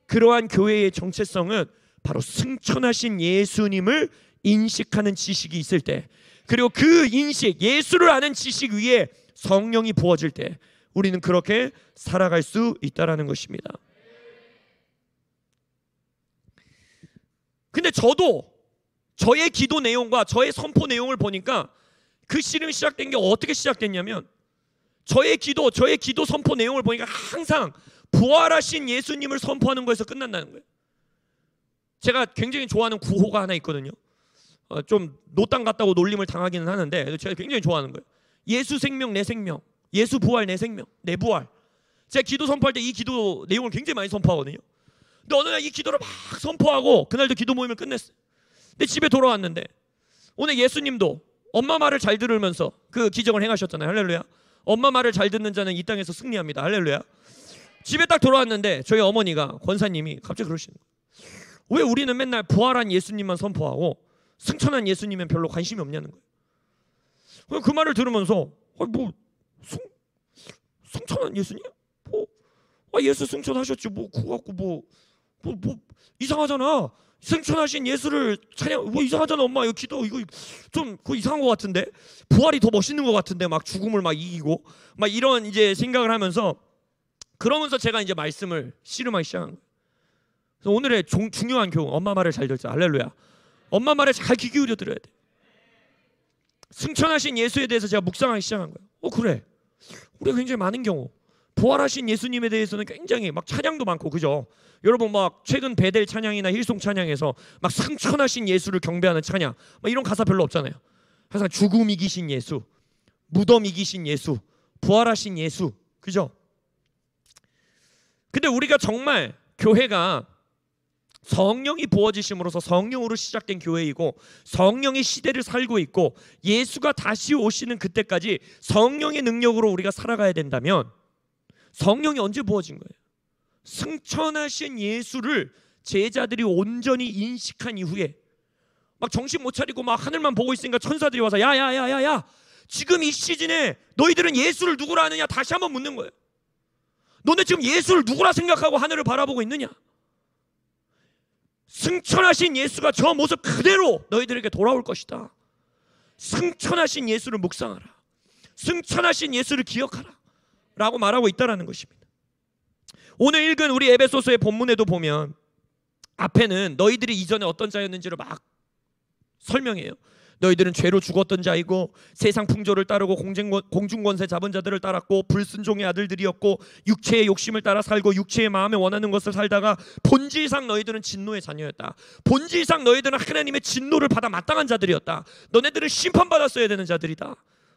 그러한 교회의 정체성은 바로 승천하신 예수님을 인식하는 지식이 있을 때, 그리고 그 인식, 예수를 아는 지식 위에 성령이 부어질 때 우리는 그렇게 살아갈 수 있다는 것입니다. 근데 저도 저의 기도 내용과 저의 선포 내용을 보니까 그 씨름이 시작된 게 어떻게 시작됐냐면, 저의 기도 선포 내용을 보니까 항상 부활하신 예수님을 선포하는 거에서 끝난다는 거예요. 제가 굉장히 좋아하는 구호가 하나 있거든요. 좀 노땅 같다고 놀림을 당하기는 하는데 제가 굉장히 좋아하는 거예요. 예수 생명 내 생명, 예수 부활 내 생명 내 부활. 제가 기도 선포할 때 이 기도 내용을 굉장히 많이 선포하거든요. 근데 어느 날 이 기도를 막 선포하고 그날도 기도 모임을 끝냈어요. 근데 집에 돌아왔는데 오늘 예수님도 엄마 말을 잘 들으면서 그 기적을 행하셨잖아요. 할렐루야. 엄마 말을 잘 듣는 자는 이 땅에서 승리합니다. 할렐루야. 집에 딱 돌아왔는데 저희 어머니가, 권사님이 갑자기 그러시는 거예요. 왜 우리는 맨날 부활한 예수님만 선포하고 승천한 예수님은 별로 관심이 없냐는 거예요. 그 말을 들으면서 승천한 예수님? 예수 승천하셨지 그거 갖고 뭐 이상하잖아. 승천하신 예수를 찬양 이상하잖아. 엄마 이거 기도 이거 좀 그거 이상한 것 같은데, 부활이 더 멋있는 것 같은데, 막 죽음을 막 이기고 막 이런 이제 생각을 하면서, 그러면서 제가 이제 말씀을 씨름하기 시작한 거예요. 그래서 오늘의 중요한 교훈, 엄마 말을 잘 듣자. 할렐루야. 엄마 말에 잘 귀 기울여 들어야 돼. 승천하신 예수에 대해서 제가 묵상하기 시작한 거예요. 그래, 우리가 굉장히 많은 경우 부활하신 예수님에 대해서는 굉장히 막 찬양도 많고, 그죠? 여러분 막 최근 베델 찬양이나 힐송 찬양에서 막 승천하신 예수를 경배하는 찬양, 막 이런 가사 별로 없잖아요. 항상 죽음 이기신 예수, 무덤 이기신 예수, 부활하신 예수, 그죠? 근데 우리가 정말 교회가 성령이 부어지심으로써 성령으로 시작된 교회이고 성령의 시대를 살고 있고 예수가 다시 오시는 그때까지 성령의 능력으로 우리가 살아가야 된다면, 성령이 언제 부어진 거예요? 승천하신 예수를 제자들이 온전히 인식한 이후에, 막 정신 못 차리고 막 하늘만 보고 있으니까 천사들이 와서 야야야야야, 지금 이 시즌에 너희들은 예수를 누구라 하느냐 다시 한번 묻는 거예요. 너네 지금 예수를 누구라 생각하고 하늘을 바라보고 있느냐? 승천하신 예수가 저 모습 그대로 너희들에게 돌아올 것이다. 승천하신 예수를 묵상하라. 승천하신 예수를 기억하라 라고 말하고 있다는 것입니다. 오늘 읽은 우리 에베소서의 본문에도 보면 앞에는 너희들이 이전에 어떤 자였는지를 막 설명해요. 너희들은 죄로 죽었던 자이고 세상 풍조를 따르고 공중권세 잡은 자들을 따랐고 불순종의 아들들이었고 육체의 욕심을 따라 살고 육체의 마음에 원하는 것을 살다가 본질상 너희들은 진노의 자녀였다. 본질상 너희들은 하나님의 진노를 받아 마땅한 자들이었다. 너네들은 심판받았어야 되는 자들이다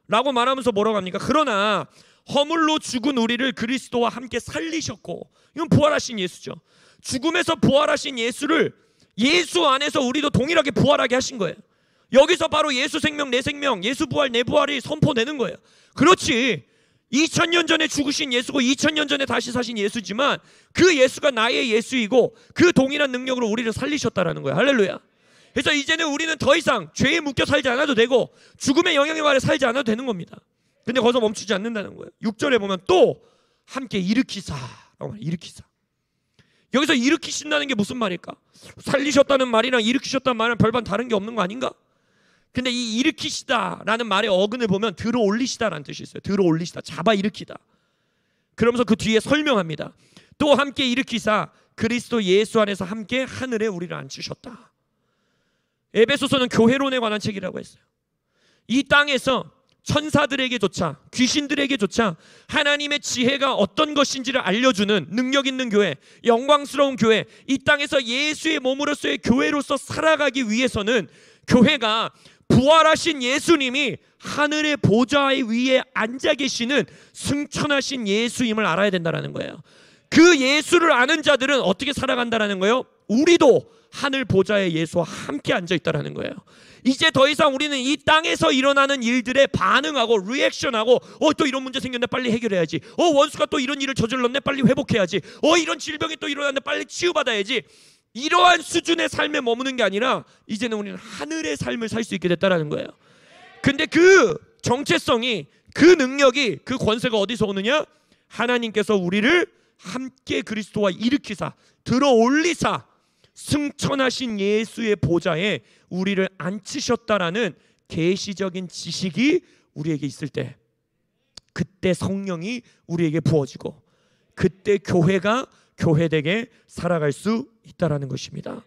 라고 말하면서 뭐라고 합니까? 그러나 허물로 죽은 우리를 그리스도와 함께 살리셨고, 이건 부활하신 예수죠. 죽음에서 부활하신 예수를 예수 안에서 우리도 동일하게 부활하게 하신 거예요. 여기서 바로 예수 생명 내 생명, 예수 부활 내 부활이 선포되는 거예요. 그렇지, 2000년 전에 죽으신 예수고 2000년 전에 다시 사신 예수지만 그 예수가 나의 예수이고 그 동일한 능력으로 우리를 살리셨다라는 거예요. 할렐루야. 그래서 이제는 우리는 더 이상 죄에 묶여 살지 않아도 되고 죽음의 영향에 아래 살지 않아도 되는 겁니다. 근데 거기서 멈추지 않는다는 거예요. 6절에 보면 또 함께 일으키사 라고 말해요. 일으키사. 여기서 일으키신다는 게 무슨 말일까? 살리셨다는 말이랑 일으키셨다는 말은 별반 다른 게 없는 거 아닌가? 근데 이 일으키시다라는 말의 어근을 보면 들어 올리시다라는 뜻이 있어요. 들어 올리시다, 잡아 일으키다. 그러면서 그 뒤에 설명합니다. 또 함께 일으키사 그리스도 예수 안에서 함께 하늘에 우리를 앉히셨다. 에베소서는 교회론에 관한 책이라고 했어요. 이 땅에서 천사들에게조차, 귀신들에게조차 하나님의 지혜가 어떤 것인지를 알려주는 능력 있는 교회, 영광스러운 교회, 이 땅에서 예수의 몸으로서의 교회로서 살아가기 위해서는 교회가 부활하신 예수님이 하늘의 보좌 위에 앉아 계시는 승천하신 예수임을 알아야 된다는 거예요. 그 예수를 아는 자들은 어떻게 살아간다는 거예요? 우리도 하늘 보좌에 예수와 함께 앉아 있다는 거예요. 이제 더 이상 우리는 이 땅에서 일어나는 일들에 반응하고 리액션하고 또 이런 문제 생겼네 빨리 해결해야지, 원수가 또 이런 일을 저질렀네 빨리 회복해야지, 이런 질병이 또 일어났네 빨리 치유받아야지, 이러한 수준의 삶에 머무는 게 아니라 이제는 우리는 하늘의 삶을 살 수 있게 됐다는 거예요. 근데 그 정체성이, 그 능력이, 그 권세가 어디서 오느냐? 하나님께서 우리를 함께 그리스도와 일으키사 들어 올리사 승천하신 예수의 보좌에 우리를 앉히셨다라는 계시적인 지식이 우리에게 있을 때, 그때 성령이 우리에게 부어지고 그때 교회가 교회되게 살아갈 수 있다라는 것입니다.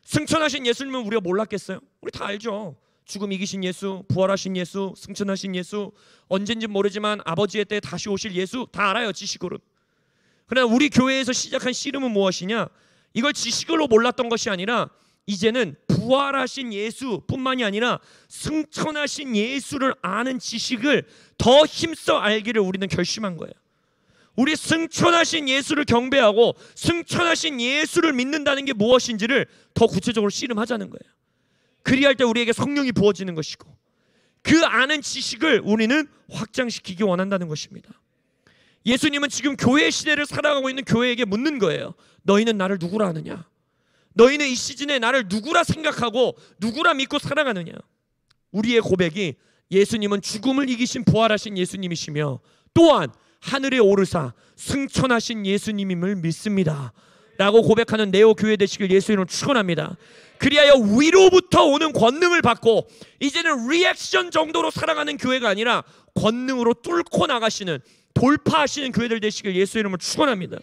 승천하신 예수님은 우리가 몰랐겠어요? 우리 다 알죠. 죽음 이기신 예수, 부활하신 예수, 승천하신 예수, 언젠지 모르지만 아버지의 때 다시 오실 예수 다 알아요, 지식으로. 그러나 우리 교회에서 시작한 씨름은 무엇이냐? 이걸 지식으로 몰랐던 것이 아니라 이제는 부활하신 예수뿐만이 아니라 승천하신 예수를 아는 지식을 더 힘써 알기를 우리는 결심한 거예요. 우리 승천하신 예수를 경배하고 승천하신 예수를 믿는다는 게 무엇인지를 더 구체적으로 씨름하자는 거예요. 그리할 때 우리에게 성령이 부어지는 것이고 그 아는 지식을 우리는 확장시키기 원한다는 것입니다. 예수님은 지금 교회 시대를 살아가고 있는 교회에게 묻는 거예요. 너희는 나를 누구라 하느냐? 너희는 이 시즌에 나를 누구라 생각하고 누구라 믿고 살아가느냐? 우리의 고백이 예수님은 죽음을 이기신 부활하신 예수님이시며 또한 하늘에 오르사 승천하신 예수님임을 믿습니다 라고 고백하는 네오 교회 되시길 예수 이름으로 축원합니다. 그리하여 위로부터 오는 권능을 받고 이제는 리액션 정도로 살아가는 교회가 아니라 권능으로 뚫고 나가시는, 돌파하시는 교회들 되시길 예수 이름으로 축원합니다.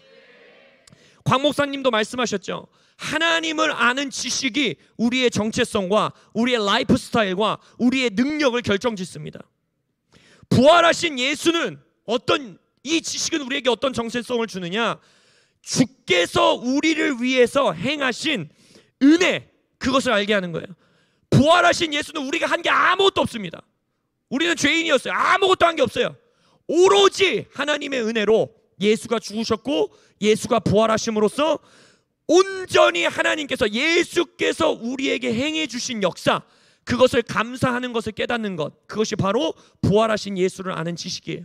곽 목사님도 말씀하셨죠. 하나님을 아는 지식이 우리의 정체성과 우리의 라이프 스타일과 우리의 능력을 결정짓습니다. 부활하신 예수는 이 지식은 우리에게 어떤 정체성을 주느냐? 주께서 우리를 위해서 행하신 은혜, 그것을 알게 하는 거예요. 부활하신 예수는 우리가 한 게 아무것도 없습니다. 우리는 죄인이었어요. 아무것도 한 게 없어요. 오로지 하나님의 은혜로 예수가 죽으셨고 예수가 부활하심으로써 온전히 하나님께서, 예수께서 우리에게 행해 주신 역사, 그것을 감사하는 것을 깨닫는 것, 그것이 바로 부활하신 예수를 아는 지식이에요.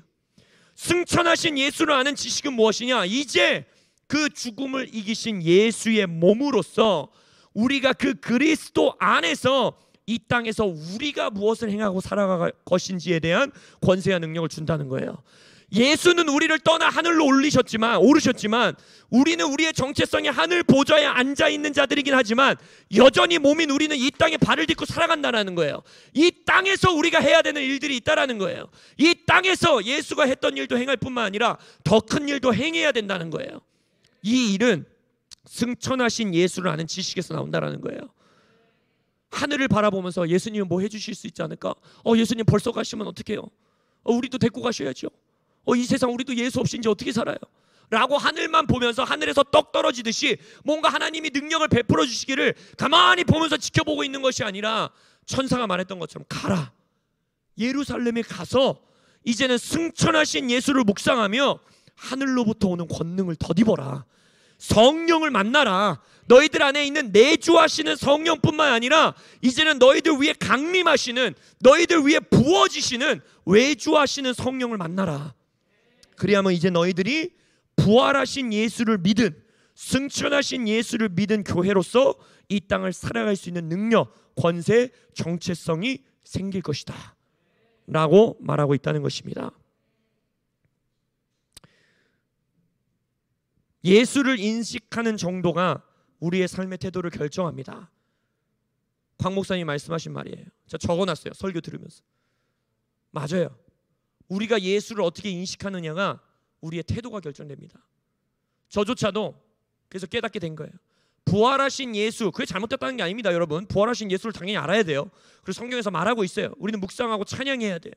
승천하신 예수를 아는 지식은 무엇이냐? 이제 그 죽음을 이기신 예수의 몸으로서 우리가 그 그리스도 안에서 이 땅에서 우리가 무엇을 행하고 살아갈 것인지에 대한 권세와 능력을 준다는 거예요. 예수는 우리를 떠나 하늘로 오르셨지만 우리는 우리의 정체성이 하늘 보좌에 앉아있는 자들이긴 하지만 여전히 몸인 우리는 이 땅에 발을 딛고 살아간다는 거예요. 이 땅에서 우리가 해야 되는 일들이 있다는 거예요. 이 땅에서 예수가 했던 일도 행할 뿐만 아니라 더 큰 일도 행해야 된다는 거예요. 이 일은 승천하신 예수를 아는 지식에서 나온다는 거예요. 하늘을 바라보면서 예수님은 뭐 해주실 수 있지 않을까? 예수님 벌써 가시면 어떡해요? 우리도 데리고 가셔야죠. 이 세상 우리도 예수 없이 이제 어떻게 살아요? 라고 하늘만 보면서 하늘에서 떡 떨어지듯이 뭔가 하나님이 능력을 베풀어 주시기를 가만히 보면서 지켜보고 있는 것이 아니라 천사가 말했던 것처럼 가라, 예루살렘에 가서 이제는 승천하신 예수를 묵상하며 하늘로부터 오는 권능을 덧입어라, 성령을 만나라. 너희들 안에 있는 내주하시는 성령뿐만 아니라 이제는 너희들 위에 강림하시는, 너희들 위에 부어지시는 외주하시는 성령을 만나라. 그리하면 이제 너희들이 부활하신 예수를 믿은, 승천하신 예수를 믿은 교회로서 이 땅을 살아갈 수 있는 능력, 권세, 정체성이 생길 것이다 라고 말하고 있다는 것입니다. 예수를 인식하는 정도가 우리의 삶의 태도를 결정합니다. 곽 목사님 말씀하신 말이에요. 제가 적어놨어요, 설교 들으면서. 맞아요. 우리가 예수를 어떻게 인식하느냐가 우리의 태도가 결정됩니다. 저조차도 그래서 깨닫게 된 거예요. 부활하신 예수, 그게 잘못됐다는 게 아닙니다, 여러분. 부활하신 예수를 당연히 알아야 돼요. 그리고 성경에서 말하고 있어요. 우리는 묵상하고 찬양해야 돼요.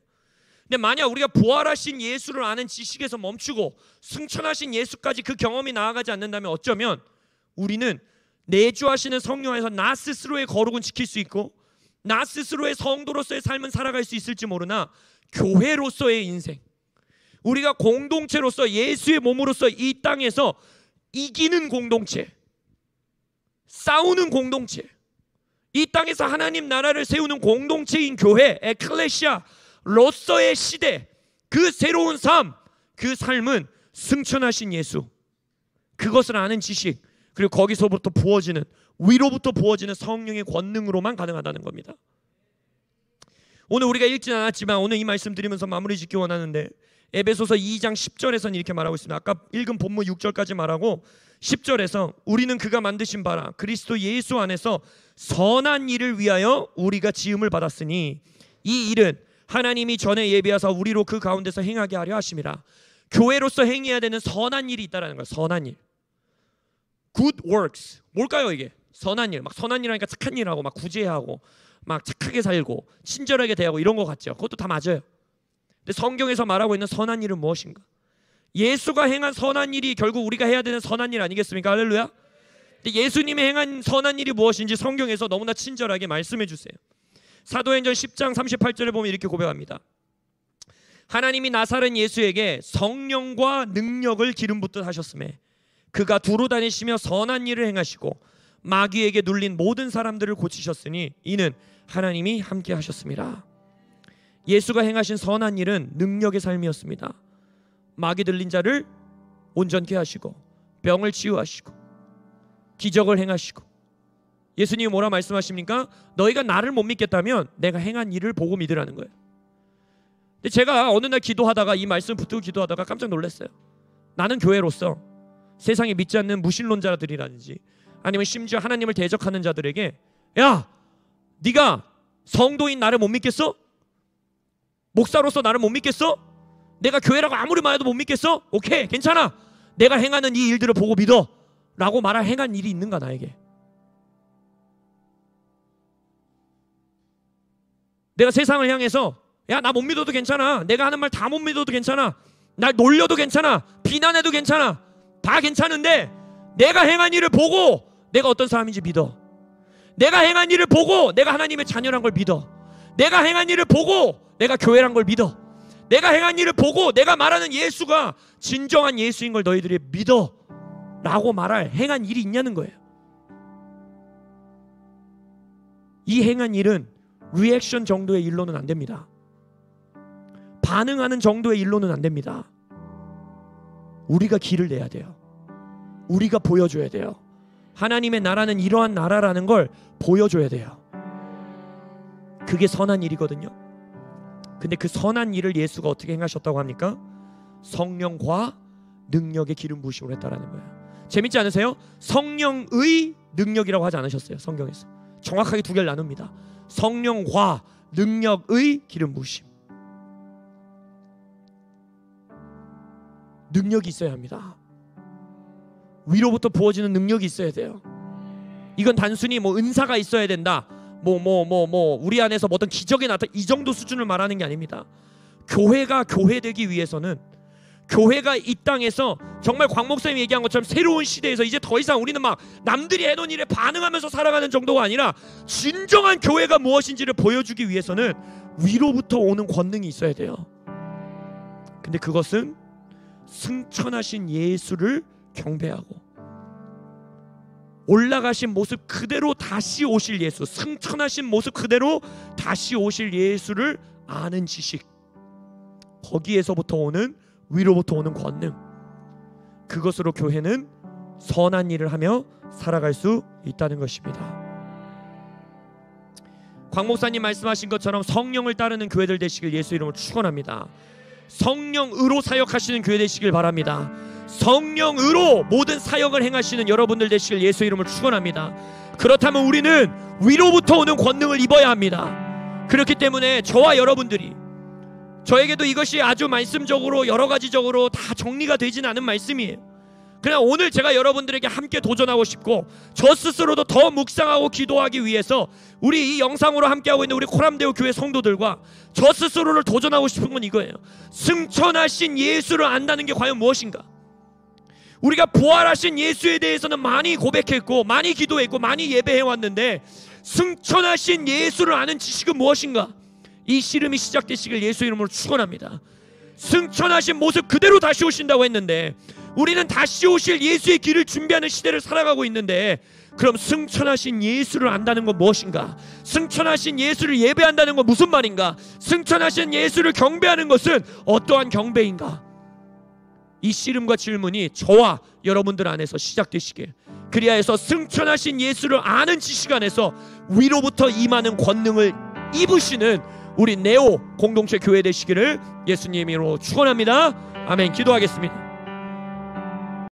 근데 만약 우리가 부활하신 예수를 아는 지식에서 멈추고 승천하신 예수까지 그 경험이 나아가지 않는다면 어쩌면 우리는 내주하시는 성령 안에서 나 스스로의 거룩은 지킬 수 있고 나 스스로의 성도로서의 삶은 살아갈 수 있을지 모르나 교회로서의 인생, 우리가 공동체로서 예수의 몸으로서 이 땅에서 이기는 공동체, 싸우는 공동체, 이 땅에서 하나님 나라를 세우는 공동체인 교회, 에클레시아로서의 시대, 그 새로운 삶, 그 삶은 승천하신 예수, 그것을 아는 지식, 그리고 거기서부터 부어지는, 위로부터 부어지는 성령의 권능으로만 가능하다는 겁니다. 오늘 우리가 읽지는 않았지만 오늘 이 말씀 드리면서 마무리 짓기 원하는데, 에베소서 2장 10절에서는 이렇게 말하고 있습니다. 아까 읽은 본문 6절까지 말하고 10절에서 우리는 그가 만드신 바라 그리스도 예수 안에서 선한 일을 위하여 우리가 지음을 받았으니 이 일은 하나님이 전에 예비하사 우리로 그 가운데서 행하게 하려 하심이라. 교회로서 행해야 되는 선한 일이 있다라는 거예요. 선한 일, good works. 뭘까요 이게? 선한 일, 막 선한 일 하니까 착한 일하고 막 구제하고 막 착하게 살고 친절하게 대하고 이런 거 같죠. 그것도 다 맞아요. 근데 성경에서 말하고 있는 선한 일은 무엇인가? 예수가 행한 선한 일이 결국 우리가 해야 되는 선한 일 아니겠습니까? 할렐루야. 근데 예수님이 행한 선한 일이 무엇인지 성경에서 너무나 친절하게 말씀해 주세요. 사도행전 10장 38절에 보면 이렇게 고백합니다. 하나님이 나사렛 예수에게 성령과 능력을 기름 붓듯 하셨음에 그가 두루 다니시며 선한 일을 행하시고 마귀에게 눌린 모든 사람들을 고치셨으니 이는 하나님이 함께 하셨습니다. 예수가 행하신 선한 일은 능력의 삶이었습니다. 마귀 들린 자를 온전케 하시고 병을 치유하시고 기적을 행하시고, 예수님이 뭐라 말씀하십니까? 너희가 나를 못 믿겠다면 내가 행한 일을 보고 믿으라는 거예요. 근데 제가 어느 날 기도하다가 이 말씀 붙들고 기도하다가 깜짝 놀랐어요. 나는 교회로서 세상에 믿지 않는 무신론자들이라든지 아니면 심지어 하나님을 대적하는 자들에게, 야, 네가 성도인 나를 못 믿겠어? 목사로서 나를 못 믿겠어? 내가 교회라고 아무리 말해도 못 믿겠어? 오케이, 괜찮아. 내가 행하는 이 일들을 보고 믿어 라고 말할 행한 일이 있는가 나에게? 내가 세상을 향해서 야, 나 못 믿어도 괜찮아, 내가 하는 말 다 못 믿어도 괜찮아, 날 놀려도 괜찮아, 비난해도 괜찮아, 다 괜찮은데 내가 행한 일을 보고 내가 어떤 사람인지 믿어. 내가 행한 일을 보고 내가 하나님의 자녀란 걸 믿어. 내가 행한 일을 보고 내가 교회란 걸 믿어. 내가 행한 일을 보고 내가 말하는 예수가 진정한 예수인 걸 너희들이 믿어 라고 말할 행한 일이 있냐는 거예요. 이 행한 일은 리액션 정도의 일로는 안 됩니다. 반응하는 정도의 일로는 안 됩니다. 우리가 길을 내야 돼요. 우리가 보여줘야 돼요. 하나님의 나라는 이러한 나라라는 걸 보여줘야 돼요. 그게 선한 일이거든요. 근데 그 선한 일을 예수가 어떻게 행하셨다고 합니까? 성령과 능력의 기름 부으심으로 했다라는 거예요. 재밌지 않으세요? 성령의 능력이라고 하지 않으셨어요. 성경에서 정확하게 두 개를 나눕니다. 성령과 능력의 기름 부으심. 능력이 있어야 합니다. 위로부터 부어지는 능력이 있어야 돼요. 이건 단순히 뭐 은사가 있어야 된다, 우리 안에서 뭐 어떤 기적이 나타, 이 정도 수준을 말하는 게 아닙니다. 교회가 교회되기 위해서는, 교회가 이 땅에서 정말 광 목사님이 얘기한 것처럼 새로운 시대에서 이제 더 이상 우리는 막 남들이 해놓은 일에 반응하면서 살아가는 정도가 아니라 진정한 교회가 무엇인지를 보여주기 위해서는 위로부터 오는 권능이 있어야 돼요. 근데 그것은 승천하신 예수를 경배하고 올라가신 모습 그대로 다시 오실 예수, 승천하신 모습 그대로 다시 오실 예수를 아는 지식, 거기에서부터 오는, 위로부터 오는 권능, 그것으로 교회는 선한 일을 하며 살아갈 수 있다는 것입니다. 광 목사님 말씀하신 것처럼 성령을 따르는 교회들 되시길 예수 이름으로 축원합니다. 성령으로 사역하시는 교회 되시길 바랍니다. 성령으로 모든 사역을 행하시는 여러분들 되시길 예수 이름으로 축원합니다. 그렇다면 우리는 위로부터 오는 권능을 입어야 합니다. 그렇기 때문에 저와 여러분들이, 저에게도 이것이 아주 말씀적으로 여러 가지적으로 다 정리가 되지는 않은 말씀이에요. 그냥 오늘 제가 여러분들에게 함께 도전하고 싶고 저 스스로도 더 묵상하고 기도하기 위해서 우리 이 영상으로 함께하고 있는 우리 코람데오 교회 성도들과 저 스스로를 도전하고 싶은 건 이거예요. 승천하신 예수를 안다는 게 과연 무엇인가? 우리가 부활하신 예수에 대해서는 많이 고백했고 많이 기도했고 많이 예배해왔는데 승천하신 예수를 아는 지식은 무엇인가? 이 씨름이 시작되시길 예수 이름으로 축원합니다. 승천하신 모습 그대로 다시 오신다고 했는데 우리는 다시 오실 예수의 길을 준비하는 시대를 살아가고 있는데, 그럼 승천하신 예수를 안다는 건 무엇인가? 승천하신 예수를 예배한다는 건 무슨 말인가? 승천하신 예수를 경배하는 것은 어떠한 경배인가? 이 씨름과 질문이 저와 여러분들 안에서 시작되시길, 그리하여서 승천하신 예수를 아는 지식 안에서 위로부터 임하는 권능을 입으시는 우리 네오 공동체 교회 되시기를 예수님으로 축원합니다. 아멘. 기도하겠습니다.